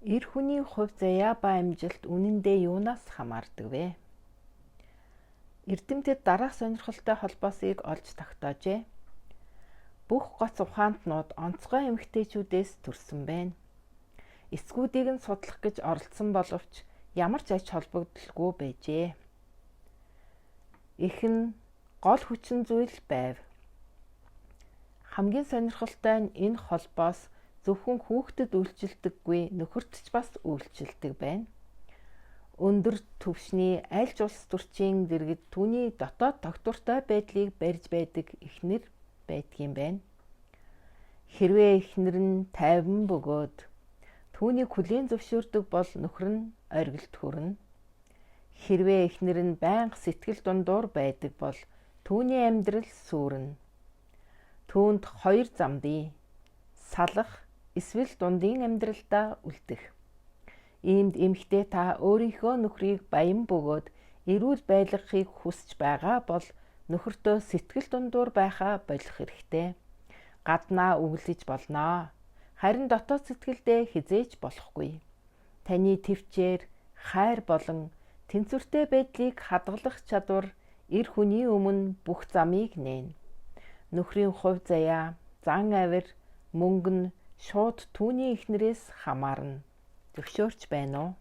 Эр хүний хувь заяа ба амжилт үнэндээ юунаас хамаардаг вэ? Эрдэмтэд дараах сонирхолтой холбоосыг олж тогтоожээ. Бүх гоц ухаантнууд онцгой эмэгтэйчүүдээс төрсөн байна. Эсгүүдийг нь судлах гэж оролдсон боловч ямар ч ач холбогдолгүй байжээ. Их нь гол хүчин зүйл байв. Хамгийн сонирхолтой нь энэ холбоос зөвхөн хүүхдэд үйлчилдэггүй нөхөрт ч бас үйлчилдэг байна. Өндөр түвшний аль ч улс төрчийн дэргэд түүний дотоод тогтвортой байдлыг барьж байдаг эхнэр байдгийм байна. Хэрвээ эхнэр нь тайван бөгөөд түүнийг хүлээн зөвшөөрдөг бол нөхөр нь оргилд хүрнэ. Хэрвээ эхнэр нь байнга сэтгэл дундуур байдаг бол түүний амьдрал сүрнэ. Түүнд хоёр замдын салах эсвэл дундын амьдралдаа үлдэх. Иймд эмэгтэй та өөрийнхөө нөхрийг баян бөгөөд эрүүл байлгахыг хүсэж байгаа бол нөхөртөө сэтгэл дундуур байхаа болох хэрэгтэй. Гаднаа үглэж болноо. Харин дотоод сэтгэлдээ хизээж болохгүй. Таны төвчээр хайр болон тэнцвэртэй байдлыг хадгалах чадвар эр хүний өмнө бүх замыг нээн. Нөхрийн хувь заяа, зан авир, мөнгө нь шууд түүний эхнэрээс хамаарна. Зөвшөөрч байна уу?